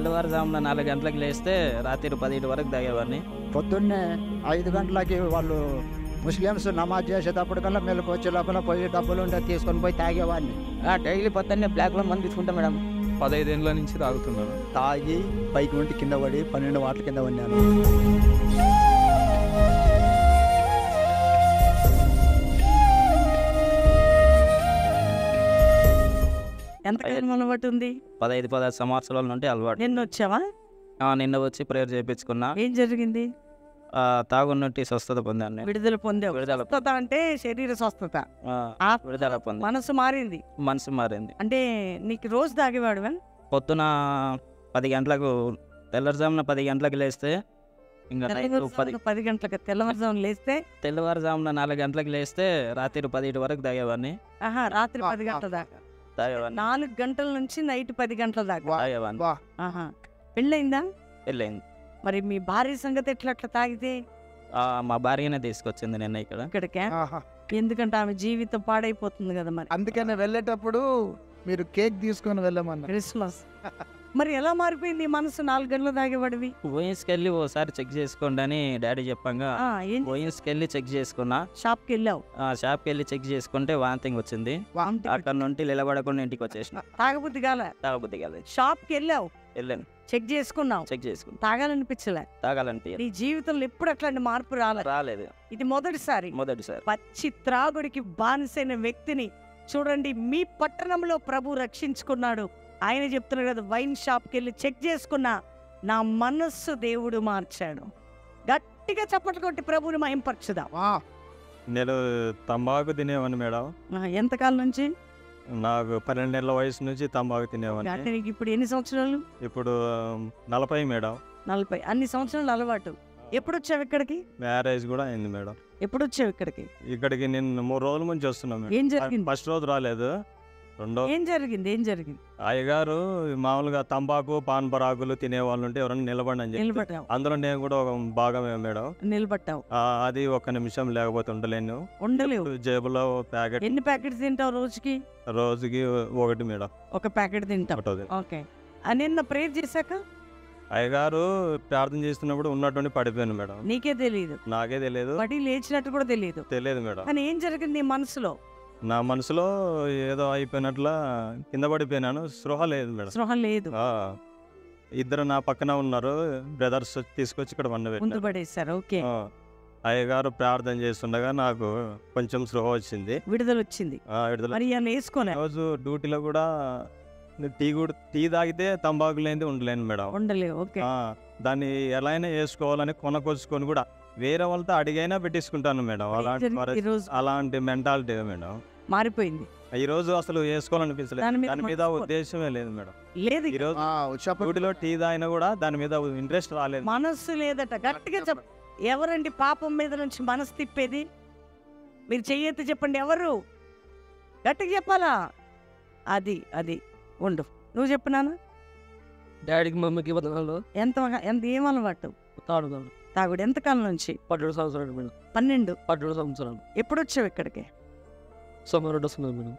తెల్లవారుజామున 4 గంటలకు లేస్తే రాత్రి 10 వరకు తాగేవాడిని. పొద్దున్నే 5 గంటలకి వాళ్ళు ముస్లిమ్స్ నమాజ్ చేసేటప్పటికల్లా మెలకు వచ్చే లోపల పోయి డబ్బులు ఉంటే తీసుకొని పోయి తాగేవాడిని. డైలీ పొద్దున్నే బ్లాక్లో మంది తీసుకుంటాం మేడం. 15 ఏళ్ళ నుంచి తాగుతున్నాను. తాగి పైకి వంటి కింద పడి 12 వాట్ల కింద ఉన్నాను. ఎంతకాలం అలవాటు ఉంది? 15-16 సంవత్సరాల నుండి అలవాటు. నిన్న వచ్చావా? నిన్న వచ్చి ప్రేయర్ చేయించుకున్నా. ఏం జరిగింది? తాగున్నట్టు స్వస్థత పొందాను నేను. విడుదల పొందావు. విడుదల. స్వస్థత అంటే శరీర స్వస్థత. విడుదల పొంది మనసు మారింది. మనసు మారింది. అంటే నీకు రోజు తాగేవాడు పొద్దున 10 గంటలకు తెల్లవారుజామున 10 గంటలకు లేస్తే ఇంకా 10 గంటలకు తెల్లవారుజామున లేస్తే తెల్లవారుజామున 4 గంటలకు లేస్తే రాత్రి 10 వరకు తాగేవాడిని. రాత్రి 10 గంటల దాకా తాగేవాడిని. 4 గంటల నుంచి నైట్ 10 గంటల దాకా తాగేవాడిని. పెళ్ళయిందా? వెళ్ళింది. మరి మీ భార్య సంగతి ఎట్లా తాగితే? మా భార్యనే తీసుకొచ్చింది నిన్న ఇక్కడికే. ఎందుకంటే ఆమె జీవితం పాడైపోతుంది కదా. మరి అందుకనే వెళ్ళేటప్పుడు మీరు కేక్ తీసుకొని వెళ్ళమన్నారు. క్రిస్మస్. మరి ఎలా మారిపోయింది మనసు? 4 గంటలు తాగేవాడివి. ఓయిన్స్కి వెళ్ళి ఓసారి చెక్ చేసుకోండి అని డాడీ చెప్పంగా ఓయిన్స్కి వెళ్ళి చెక్ చేసుకున్నా. షాప్కి వెళ్ళావు? షాప్కి వెళ్ళి చెక్ చేసుకుంటే వాంతింగ్ వచ్చింది. అక్కడ నుండి నిలబడకుండా ఇంటికి వచ్చేసిన. తాగబుద్ధి కాలేదు. షాప్కి వెళ్ళావు, వెళ్ళాను, చెక్ చేసుకున్నావు, తాగాలనిపించలే. నీ జీవితంలో ఎప్పుడు అట్లాంటి మార్పు రాలేదు. ఇది మొదటిసారి. పచ్చి త్రాగుడికి బానిసైన వ్యక్తిని చూడండి మీ పట్టణంలో ప్రభు రక్షించుకున్నాడు. ఆయన చెప్తున్నాడు కదా, వైన్ షాప్కి వెళ్ళి చెక్ చేసుకున్నా, నా మనస్సు దేవుడు మార్చాడు. గట్టిగా చప్పట్లు కొట్టి ప్రభుని మహింపరచుదాం. నేను తంబాకు తినేవాడిని మేడం. ఎంతకాలం నుంచి? నాకు 12 ఏళ్ళ వయసు నుంచి తంబాకు తినేవాడిని. ఇప్పుడు ఎన్ని సంవత్సరాలు? ఇప్పుడు 40 మేడం. 40. అన్ని సంవత్సరాలు అలవాటు. ఎప్పుడు వచ్చావు ఇక్కడికి? మ్యారేజ్ కూడా అయింది మేడం. ఎప్పుడు వచ్చావు ఇక్కడికి? ఇక్కడికి నేను 3 రోజుల నుంచి వస్తున్నాను. ఏం జరిగింది? ఫస్ట్ రోజు రాలేదు, రెండో. ఏం జరిగింది? అయ్యగారు మామూలుగా తంబాకు పాన్ పరాకులు తినేవాళ్ళు ఉంటే ఎవరైనా నిలబడి అని చెప్పి, అందులో నేను కూడా ఒక భాగమే మేడం. నిలబట్టావు. అది 1 నిమిషం లేకపోతే ఉండలేను. జేబులో ప్యాకెట్. ఎన్ని ప్యాకెట్స్ తింటావు రోజుకి? రోజుకి 1 మేడం. ఒక ప్యాకెట్ తింటావు. ఓకే. నిన్న ప్రేయర్ చేశాక అయ్యగారు ప్రార్థన చేస్తున్నప్పుడు ఉన్నటువంటి పడిపోయాను మేడం. నీకే తెలియదు? నాకే తెలియదు. పడి లేచినట్టు కూడా తెలియదు మేడం. కానీ ఏం జరిగింది నీ మనసులో? నా మనసులో ఏదో అయిపోయినట్లా కింద పడిపోయినాను. స్పృహ లేదు మేడం. స్పృహ లేదు. ఇద్దరు నా పక్కన ఉన్నారు, బ్రదర్స్ తీసుకొచ్చి ఇక్కడ పడేశారు. ఓకే. అయ్యగారు ప్రార్థన చేస్తుండగా నాకు కొంచెం స్పృహ వచ్చింది, విడుదల వచ్చింది. రోజు డ్యూటీలో కూడా టీ తాగితే తంబాకు లేనిది ఉండలేను మేడం. ఉండలేవు. దాన్ని ఎలా అయినా వేసుకోవాలని కొనుక్కొచ్చుకొని కూడా వేరే వాళ్ళతో అడిగైనా పెట్టించుకుంటాను మేడం. అలాంటి మెంటాలిటీ మేడం. మారిపోయింది. ఈ రోజు అసలు వేసుకోవాలనిపించలేదు. దాని మీద ఉద్దేశమే లేదు మేడం. లేదు. ఈ రోజు డ్యూటీలో టీ తాగినా కూడా దాని మీద ఇంట్రెస్ట్ రాలేదు. మనస్సు లేదట. గట్టిగా చెప్ప. ఎవరండి పాపం మీద నుంచి మనసు తిప్పేది? మీరు చెయ్యెత్తి చెప్పండి. ఎవరు? గట్టిగా చెప్పాలా? అది అది ఉండు. నువ్వు చెప్పు నాన్న. డాడీకి మమ్మీకి ఎంత ఏం అలవాటు? తాగుడు. ఎంతకాలం నుంచి? 12 సంవత్సరాలు మేడం. 12 సంవత్సరాలు. ఎప్పుడు వచ్చావు ఇక్కడికి? సోమవారం వస్తున్నాను మేడం.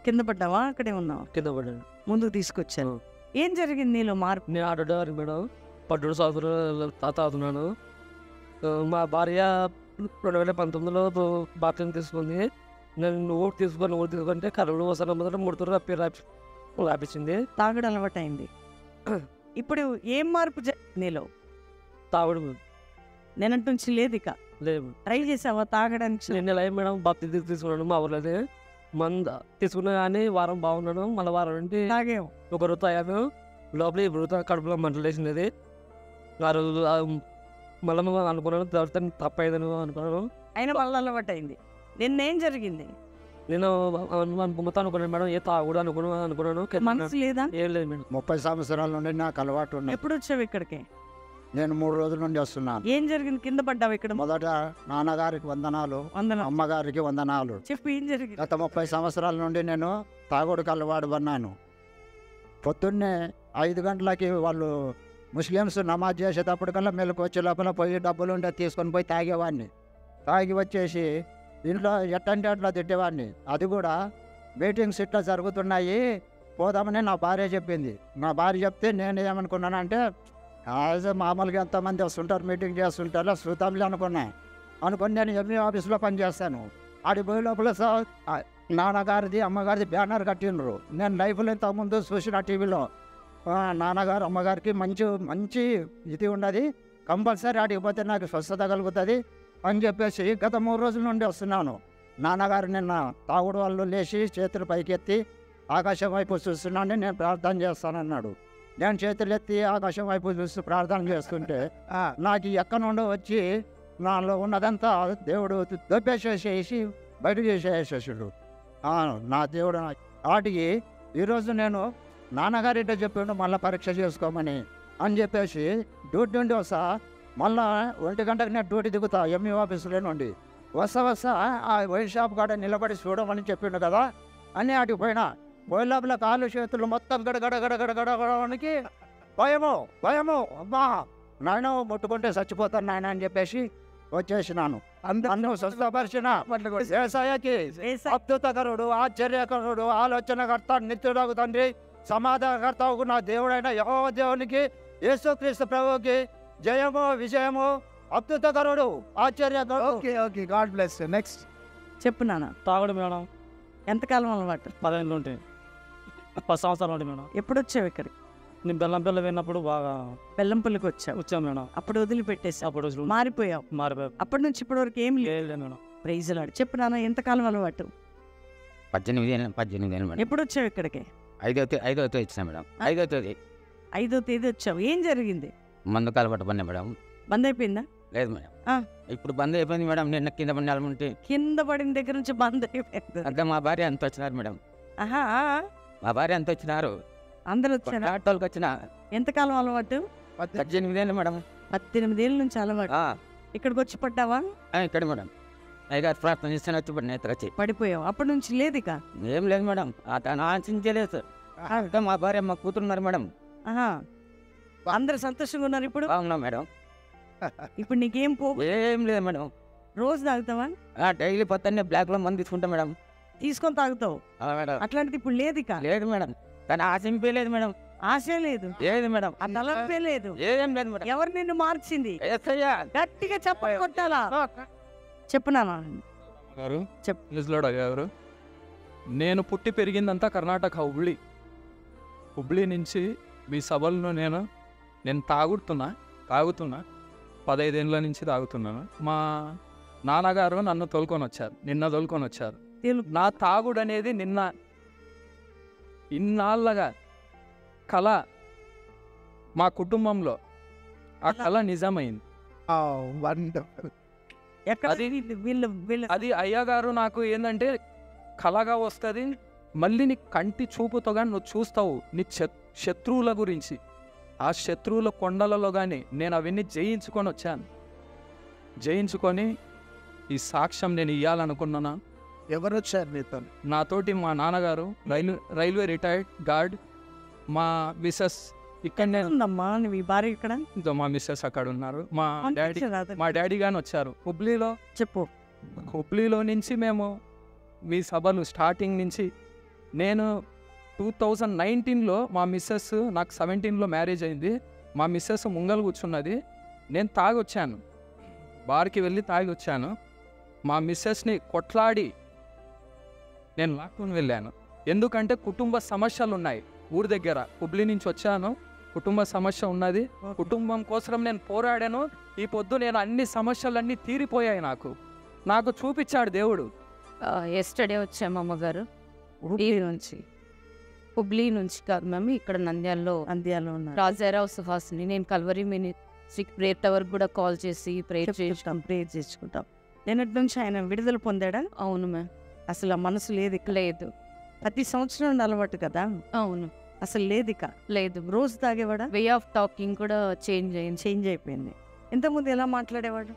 కింద పడ్డావా? అక్కడే ఉన్నావా? కింద పడ్డాను. ముందుకు తీసుకొచ్చాను. ఏం జరిగింది నీలో మార్పు? నేను ఆటో డ్రైవర్ మేడం. 12 సంవత్సరాలు తాగుతున్నాను. మా భార్య 2019లో బాప్తిజం తీసుకుంది. నేను ఓటు తీసుకుంటే కరోనా వస్తాను మొదట 3 తూర్లు రాపించింది. తాగుడు అలవాటు అయింది. ఇప్పుడు ఏం మార్పు నీలో? తాగుడు నిన్నటి నుంచి లేదు. ఇక లేదు. ట్రై చేసావా తాగడానికి? నేను ఎలా మేడం బాప్తిజం తీసుకున్నాను మా ఊర్లోనే. మంద తీసుకున్నా కానీ వారం బాగున్నాను. మళ్ళీ వారం నుండి తాగాము. ఒక రోజు తాగాను. లోపల ఇప్పుడు కడుపులో మంటలు వేసినది. ఆ రోజు మళ్ళీ అనుకున్నాను తప్పైందని అనుకున్నాను. అయినా మళ్ళీ అలవాటు అయింది. నిన్నేం జరిగింది? నేను అనుకున్నాను మేడం. ఏ తాగుడు అనుకున్నాను. మనసు లేదా? ఏం లేదు మేడం. 30 సంవత్సరాల నుండి నాకు అలవాటు ఉన్నాయి. ఎప్పుడు వచ్చావు ఇక్కడికి? నేను 3 రోజుల నుండి వస్తున్నాను. ఏం జరిగింది? కింద పడ్డావు ఇక్కడ? మొదట నాన్నగారికి వందనాలు, అమ్మగారికి వందనాలు. చెప్పు ఏం జరిగింది? గత 30 సంవత్సరాల నుండి నేను తాగుడుకు అలవాటు పడినాను. పొద్దున్నే 5 గంటలకి వాళ్ళు ముస్లిమ్స్ నమాజ్ చేసేటప్పటికల్లా మెలకు వచ్చే లోపల పోయి డబ్బులు ఉంటే తీసుకొని పోయి తాగేవాడిని. తాగి వచ్చేసి ఇంట్లో ఎట్టంటే అట్లా తిట్టేవాడిని. అది కూడా మీటింగ్స్ ఇట్లా జరుగుతున్నాయి, పోదామని నా భార్య చెప్పింది. నా భార్య చెప్తే నేను ఏమనుకున్నానంటే మామూలుగా ఎంతమంది వస్తుంటారు, మీటింగ్ చేస్తుంటారో చూద్దాంలే అనుకుని నేను ఎంఈ ఆఫీస్లో పనిచేస్తాను. ఆడికి పోయే లోపల నాన్నగారిది అమ్మగారిది బ్యానర్ కట్టిండ్రు. నేను లైఫ్లో ఇంతకుముందు చూసిన టీవీలో నాన్నగారు అమ్మగారికి మంచి ఇది ఉన్నది, కంపల్సరీ ఆడికి పోతే నాకు స్వస్థత కలుగుతుంది అని చెప్పేసి గత 3 రోజుల నుండి వస్తున్నాను. నాన్నగారు నిన్న తాగుడు వాళ్ళు లేచి చేతులు పైకెత్తి ఆకాశం వైపు చూస్తున్నాను, నేను ప్రార్థన చేస్తానన్నాడు. నేను చేతులు ఎత్తి ఆకాశం వైపు చూస్తూ ప్రార్థన చేస్తుంటే నాకు ఎక్కడి నుండో వచ్చి నాలో ఉన్నదంతా దేవుడు దొబ్బేసేసేసి బయటకు చేసేసాడు. నా దేవుడు వాటికి ఈరోజు నేను నాన్నగారి ఇంట చెప్పిండు మళ్ళీ పరీక్ష చేసుకోమని అని చెప్పేసి డ్యూటీ నుండి వస్తా, మళ్ళా 1 గంటకు నేను డ్యూటీ దిగుతా ఎంఈ ఆఫీసులో నుండి వస్తా ఆ వైన్ షాప్ కాడ నిలబడి చూడమని చెప్పిండు కదా అని వాటికి పోయినా. పోయే లోపల కాళ్ళు చేతులు మొత్తం గడగడగడగడగడగడానికి భయము అబ్బా నాయన ముట్టుకుంటే చచ్చిపోతాను నాయన అని చెప్పేసి వచ్చేసినాను. నన్ను స్వస్థపరిచిన యేసయ్యకి అద్భుతకరుడు, ఆశ్చర్యకరుడు, ఆలోచనకర్త, నిత్యుడగు తండ్రి, సమాధానకర్తవు నా దేవుడైన యెహోవా దేవునికి, యేసుక్రీస్తు ప్రభువుకి జయము విజయము. అద్భుతకరుడు, ఆశ్చర్యకరుడు. Okay God bless. నెక్స్ట్ చెప్పు నాన్న. తాగుడు మేడం ఎంతకాలం అలవాటు? 10 ఉంటాయి, 10 సంవత్సరాలు ఉంటాయి మేడం. ఎప్పుడు వచ్చావు ఇక్కడికి? నేను బెల్లం పిల్ల విన్నప్పుడు బాగా బెల్లంపల్లికి వచ్చావు. వచ్చాను మేడం. అప్పుడు వదిలిపెట్టేసి అప్పుడు మారిపోయావు. మారిపోయావు. అప్పటి నుంచి ఇప్పటి వరకు ఏం లేదు మేడం. Praise lord. చెప్పు నాన్న, ఎంతకాలం అలవాటు? 18 ఏళ్ళు మేడం. ఎప్పుడు వచ్చావు ఇక్కడికి? 5వ తేదీ ఇచ్చిన మేడం. 5వ తేదీ 5వ తేదీ వచ్చావు. ఏం జరిగింది? మందు కాలబట్ట పడినా మేడం. బంద్ అయిపోయిందా? లేదు మేడం, ఇప్పుడు బంద్ అయిపోయింది మేడం. నిన్న కింద పడిన ఉంటే కింద పడిన దగ్గర నుంచి బంద్ అయిపోయింది. అంటే మా భార్య అంత వచ్చినారు మేడం. ఆహా, మా భార్య అంత వచ్చినారు, అందరు వచ్చారా? ఆటోలకు వచ్చిన. ఎంతకాలం అలవాటు? 18 ఏళ్ళు మేడం. 18 ఏళ్ళ నుంచి అలవాటు. ఇక్కడికి వచ్చి పడ్డావా? ఇక్కడ మేడం అయ్యగారు ప్రార్థన చేస్తాను వచ్చి పడిన వచ్చి పడిపోయావు. అప్పటి నుంచి లేదు ఇక? ఏం లేదు మేడం, తను ఆశించలేదు. ఇంకా మా భార్య మా కూతురున్నారు మేడం. ఆహా, అందరు సంతోషంగా ఉన్నారు ఇప్పుడు? బాగున్నాం మేడం. ఇప్పుడు నీకేం ఏం లేదు మేడం. రోజు తాగుతావా? డైలీ పొద్దున్నే బ్లాక్ లో మందు తీసుకుంటా మేడం. తీసుకొని తాగుతావు మేడం. అట్లాంటిది ఇప్పుడు లేదు ఇక? లేదు మేడం, కానీ ఆశింపే లేదు మేడం. ఆశ లేదు, లేదు మేడం, ఆ తలంపే లేదు. ఏం లేదు మేడం. ఎవరు నిన్ను మార్చింది? ఏసయ్యా. గట్టిగా చెప్ప కొట్టాలా? చెప్పు నాన్న. గారు చెప్పు. నిజలోడ గారు, నేను పుట్టి పెరిగిందంతా కర్ణాటక హుబ్లీ నుంచి మీ సభలను నేను తాగుతున్నా 15 ఏళ్ళ నుంచి తాగుతున్నాను. మా నాన్నగారు నన్ను నిన్న తోలుకొని వచ్చారు. నా తాగుడు అనేది ఇన్నాళ్ళగా కళ మా కుటుంబంలో, ఆ కళ నిజమైంది. అది అయ్యగారు నాకు ఏంటంటే కళగా వస్తుంది, మళ్ళీ నీ కంటి చూపుతో కానీ నువ్వు చూస్తావు నీ శత్రువుల గురించి. ఆ శత్రువుల కొండలలో కానీ నేను అవన్నీ జయించుకొని ఈ సాక్ష్యం నేను ఇవ్వాలనుకున్నాను. ఎవరు వచ్చారు మీతో? నాతోటి మా నాన్నగారు రైల్వే రిటైర్డ్ గార్డ్, మా మిస్సెస్ ఇక్కడనే ఉందమ్మా. నీ భార్య ఇక్కడ? మా మిస్సెస్ అక్కడ ఉన్నారు. మా డాడీ గాని వచ్చారు హుబ్లీలో. చెప్పు. హుబ్లీలో నుంచి మేము మీ సభలు స్టార్టింగ్ నుంచి, నేను 2019లో మా మిస్సెస్, నాకు 17లో మ్యారేజ్ అయింది. మా మిస్సెస్ ముంగలు కూర్చున్నది, నేను తాగొచ్చాను, బార్కి వెళ్ళి తాగొచ్చాను. మా మిస్సెస్ని కొట్లాడి నేను లాక్కొని వెళ్ళాను. ఎందుకంటే కుటుంబ సమస్యలు ఉన్నాయి ఊరి దగ్గర. హుబ్లీ నుంచి వచ్చాను, కుటుంబ సమస్య ఉన్నది, కుటుంబం కోసం నేను పోరాడాను. ఈ పొద్దు నేను అన్ని సమస్యలన్నీ తీరిపోయాయి. నాకు చూపించాడు దేవుడు. ఎస్టర్డే వచ్చాము అమ్మగారు హుబ్లీ నుంచి కాదు మేము, ఇక్కడ నంద్యాలలో రాజారావు సుహాసిని. నేను కల్వరి మినిస్ట్రీకి ప్రేయర్ టవర్ కూడా కాల్ చేసి ప్రేయర్ చేసుకుంటాం. నిన్నటి నుంచి ఆయన విడుదల పొందాడా? అవును మ్యామ్. అసలు ఆ మనసు లేదు? లేదు. ప్రతి సంవత్సరం అలవాటు కదా? అవును. అసలు లేదు ఇక? లేదు. రోజు తాగేవాడా? వే ఆఫ్ టాకింగ్ కూడా చేంజ్ అయిపోయింది. ఇంతకుముందు ఎలా మాట్లాడేవాడు?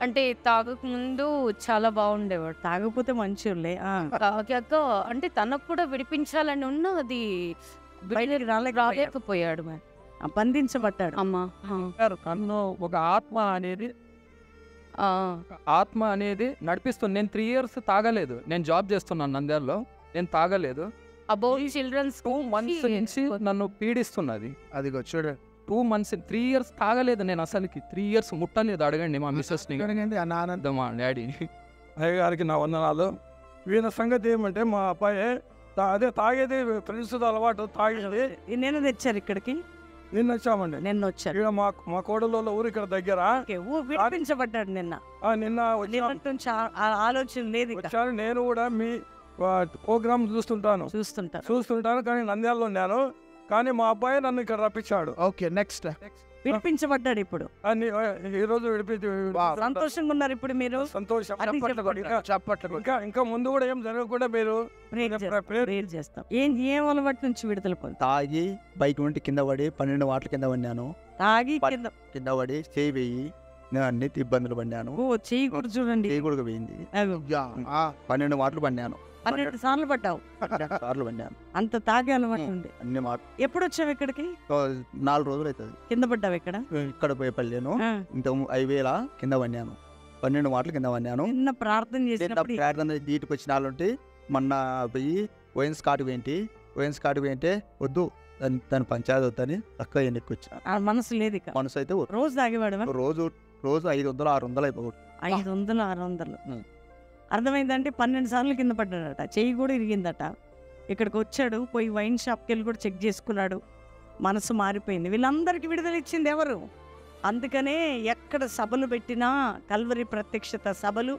అంటే తాగకముందు చాలా బాగుండేవాడు, తాగకపోతే మంచిలే. తాగాక అంటే తనకు కూడా విడిపించాలని ఉన్న అది బయటకి రాలేకపోయాడు. బంధించబడ్డాడు. అమ్మా తను ఒక ఆత్మ అనేది నడిపిస్తుంది. నేను 3 years తాగలేదు, నేను జాబ్ చేస్తున్నాను నంద్యాలలో, నేను తాగలేదు. అబౌట్ చిల్డ్రన్స్ 2 months నుంచి నన్ను పీడిస్తున్నది. అదిగో చూడండి, 2 months 3 years తాగలేదు నేను, అసలుకి 3 years ముట్టలేదు. అడగండి మా మిస్సెస్ని, అడగండి ఆ నాన్న. మా డాడీ. అయ్యగారికి నా వందనాలు. వీళ్ళ సంగతి ఏమంటే మా అబ్బాయి అదే తాగేది ఫ్రెండ్స్ అలవాటు, తాగేది. నేను తెచ్చారు ఇక్కడికి, నిన్న వచ్చామండి. నిన్న వచ్చారు. ఇక్కడ మా కోడలో ఊరు ఇక్కడ దగ్గర వినిపించబడ్డాడు నిన్న. నిన్న ఆలోచన లేదు వచ్చాను. నేను కూడా మీ ప్రోగ్రామ్ చూస్తుంటాను కానీ నంద్యాలలో ఉన్నాను. కానీ మా అబ్బాయి నన్ను ఇక్కడ రప్పించాడు. ఓకే, నెక్స్ట్ విడిపించబడ్డాడు. ఇప్పుడు ఈ రోజు సంతోషంగా ఉన్నారు. ఇప్పుడు మీరు సంతోషం. చప్పట్లు. ఇంకా ముందు కూడా ఏం జరగకుండా మీరు ప్రేయర్ చేస్తాం. ఏం అలవాటు నుంచి విడుదల పొంది? తాగి బైక్ నుండి కింద పడి 12 వాట్ల కింద పడినాను. తాగి కింద పడి చేయి వేయి నేను అన్ని ఇబ్బందులు పడినాను. చేయి కూడా చూడండి, చేయి కూడా పోయింది. 12 వాట్లు పడినాను. 12 సార్లు పడ్డావు. 12 సార్లు పడినాను. అంత తాగే అలవాటు ఉంది. అన్ని మాటలు. ఎప్పుడు వచ్చావు ఇక్కడికి? 4 రోజులు అవుతుంది. కింద పడ్డావు ఇక్కడ పోయి పడలేను. ఇంత 5,000 కింద పడినాను. 12 వాట్లు కింద పడినాను. చిన్న ప్రార్థన చేసినప్పుడు ప్రార్థన నీటికి వచ్చిన వాళ్ళు ఉంటే మొన్న పోయి వైన్స్ కాటు పోయింటే వద్దు దాని పంచాయతీ వద్దని తక్కువ ఎన్నిక వచ్చా. మనసు లేదు, మనసు అయితే రోజు తాగేవాడు. రోజు 500-600 అయిపోయి 500-600 అర్థమైందంటే 12 సార్లు కింద పడ్డాడట. చెయ్యి కూడా ఇరిగిందట. ఇక్కడికి వచ్చాడు, పోయి వైన్ షాప్కి వెళ్ళి కూడా చెక్ చేసుకున్నాడు. మనసు మారిపోయింది. వీళ్ళందరికీ విడుదల ఇచ్చింది ఎవరు? అందుకనే ఎక్కడ సభలు పెట్టినా కల్వరి ప్రత్యక్షత సభలు,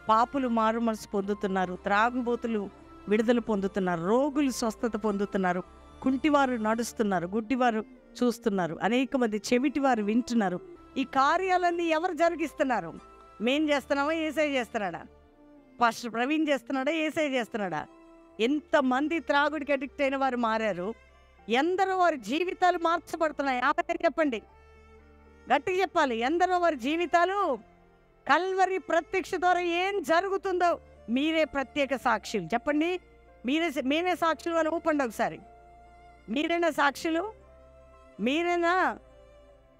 పాపులు మారు మనసు పొందుతున్నారు, త్రాగుబోతులు విడుదల పొందుతున్నారు, రోగులు స్వస్థత పొందుతున్నారు, కుంటివారు నడుస్తున్నారు, గుడ్డివారు చూస్తున్నారు, అనేక మంది చెవిటివారు వింటున్నారు. ఈ కార్యాలన్నీ ఎవరు జరిగిస్తున్నారు? మేం చేస్తున్నామా, ఏసై చేస్తున్నాడా? పాస్టర్ ప్రవీణ్ చేస్తున్నాడా, ఏసై చేస్తున్నాడా? ఎంతమంది త్రాగుడికి అడిక్ట్ అయిన వారు మారారు, ఎందరో వారి జీవితాలు మార్చబడుతున్నాయి. చెప్పండి, గట్టిగా చెప్పాలి. ఎందరో వారి జీవితాలు కల్వరి ప్రత్యక్ష ద్వారా ఏం జరుగుతుందో మీరే ప్రత్యేక సాక్షులు. చెప్పండి, మేమే సాక్షులు అని ఊపండి ఒకసారి. మీరేనా సాక్షులు? మీరేనా?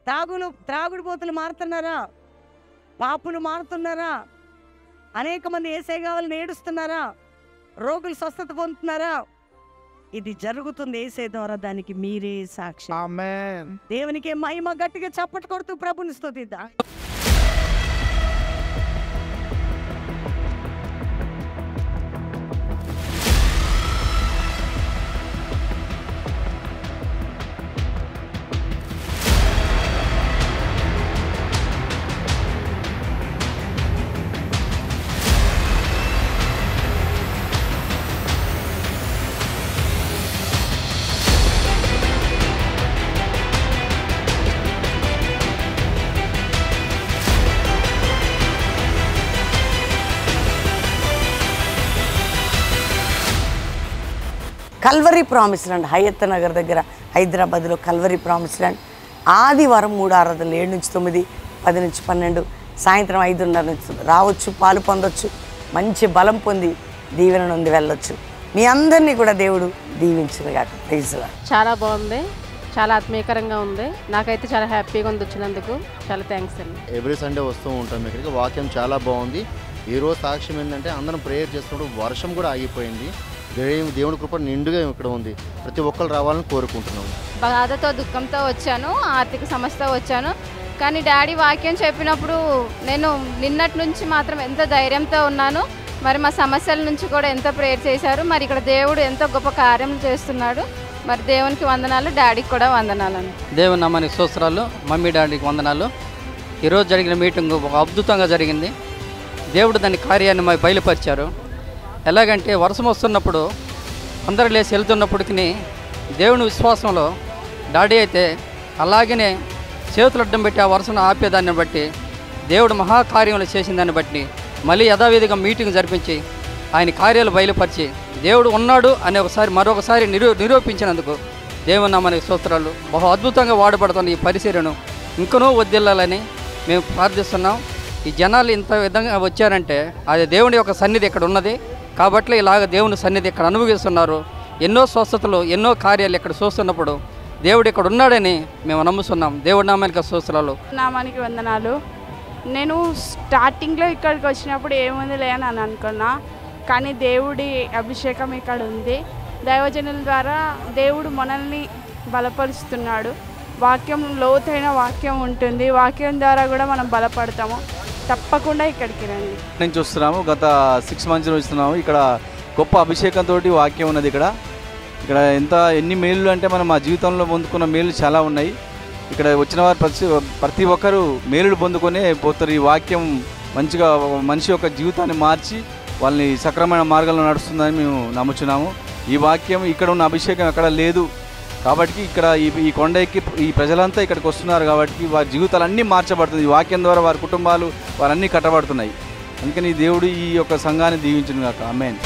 త్రాగుడు పోతులు మారుతున్నారా? పాపులు మారుతున్నారా? అనేక మంది ఏసై కావాలని ఏడుస్తున్నారా? రోగులు స్వస్థత పొందుతున్నారా? ఇది జరుగుతుంది ఏసై ద్వారా. దానికి మీరే సాక్షి. ఆమేన్. దేవునికి మహిమ. గట్టిగా చప్పట్లు కొడుతూ ప్రభుని స్తుతిద్దాం. Calvary promise land, Hayathnagar దగ్గర హైదరాబాద్లో కల్వరి ప్రామిస్ ల్యాండ్. ఆదివారం 3 ఆరాధనలు 7 నుంచి 9, 10 నుంచి 12, సాయంత్రం 5:30 నుంచి రావచ్చు, పాలు పొందొచ్చు, మంచి బలం పొంది దీవెన నుండి వెళ్ళొచ్చు. మీ అందరినీ కూడా దేవుడు దీవించునుగాక. Praise lord. చాలా బాగుంది, చాలా ఆత్మీయకరంగా ఉంది. నాకైతే చాలా హ్యాపీగా ఉంది వచ్చినందుకు. చాలా థ్యాంక్స్ అండి. ఎవ్రీ సండే వస్తూ ఉంటాం ఇక్కడికి. వాక్యం చాలా బాగుంది. ఈరోజు సాక్ష్యం ఏంటంటే అందరం ప్రేయర్ చేస్తున్నప్పుడు వర్షం కూడా ఆగిపోయింది. దేవుడి కృప నిండుగా ఇక్కడ ఉంది. ప్రతి ఒక్కరు రావాలని కోరుకుంటున్నాము. బాధతో దుఃఖంతో వచ్చాను, ఆర్థిక సమస్యతో వచ్చాను. కానీ డాడీ వాక్యం చెప్పినప్పుడు నేను నిన్నటి నుంచి మాత్రం ఎంత ధైర్యంతో ఉన్నాను. మరి మా సమస్యల నుంచి కూడా ఎంతో ప్రేయర్ చేశారు. మరి ఇక్కడ దేవుడు ఎంతో గొప్ప కార్యం చేస్తున్నాడు. మరి దేవునికి వందనాలు, డాడీకి కూడా వందనాలు. దేవుని నామానికి స్తోత్రాలు. మమ్మీ డాడీకి వందనాలు. ఈరోజు జరిగిన మీటింగ్ ఒక అద్భుతంగా జరిగింది. దేవుడు దాని కార్యాన్ని మాకు బయలుపరిచారు. ఎలాగంటే వర్షం వస్తున్నప్పుడు అందరూ లేచి వెళ్తున్నప్పటికీ దేవుని విశ్వాసంలో డాడీ అయితే అలాగనే చేతులు అడ్డం పెట్టి ఆ వర్షం ఆపేదాన్ని బట్టి దేవుడు మహాకార్యములు చేసిన దాన్ని బట్టి మళ్ళీ యథావిధిగా మీటింగ్ జరిపించి ఆయన కార్యాలు బయలుపరిచి దేవుడు ఉన్నాడు అని మరొకసారి నిరూపించినందుకు దేవుని నామానికి స్తోత్రాలు. బహు అద్భుతంగా వాడబడుతున్న ఈ పరిచర్యను ఇంకనూ వదిల్లాలని మేము ప్రార్థిస్తున్నాం. ఈ జనాలు ఇంత విధంగా వచ్చారంటే అది దేవుని యొక్క సన్నిధి ఇక్కడ ఉన్నది కాబట్టి ఇలాగ దేవుని సన్నిధి ఇక్కడ అనుభవిస్తున్నారు. ఎన్నో స్వస్థతలు, ఎన్నో కార్యాలు ఇక్కడ చూస్తున్నప్పుడు దేవుడు ఇక్కడ ఉన్నాడని మేము నమ్ముతున్నాం. దేవుడి నామానికి స్తోత్రాలు. నామానికి వందనాలు. నేను స్టార్టింగ్లో ఇక్కడికి వచ్చినప్పుడు ఏముంది లేని అని అనుకున్నా, కానీ దేవుడి అభిషేకం ఇక్కడ ఉంది. దైవజనుల ద్వారా దేవుడు మనల్ని బలపరుస్తున్నాడు. వాక్యం లోతైన వాక్యం ఉంటుంది. వాక్యం ద్వారా కూడా మనం బలపడతాము. తప్పకుండా ఇక్కడికి రండి. నేను చూస్తున్నాము, గత 6 మంత్స్ చూస్తున్నాము. ఇక్కడ గొప్ప అభిషేకంతో వాక్యం ఉన్నది. ఇక్కడ ఎన్ని మేలు అంటే మనం మా జీవితంలో పొందుకున్న మేలు చాలా ఉన్నాయి. ఇక్కడ వచ్చిన వారు ప్రతి ఒక్కరూ మేలులు పొందుకొని పోతారు. ఈ వాక్యం మంచిగా మనిషి యొక్క జీవితాన్ని మార్చి వాళ్ళని సక్రమైన మార్గంలో నడుస్తుందని మేము నమ్ముచున్నాము. ఈ వాక్యం ఇక్కడ ఉన్న అభిషేకం ఎక్కడ లేదు కాబట్టి ఇక్కడ ఈ కొండ ఎక్కి ఈ ప్రజలంతా ఇక్కడికి వస్తున్నారు కాబట్టి వారి జీవితాలన్నీ మార్చబడుతుంది. ఈ వాక్యం ద్వారా వారి కుటుంబాలు వారన్నీ కట్టబడుతున్నాయి. అందుకని దేవుడు ఈ యొక్క సంఘాన్ని దీవించును గాక. ఆమేన్.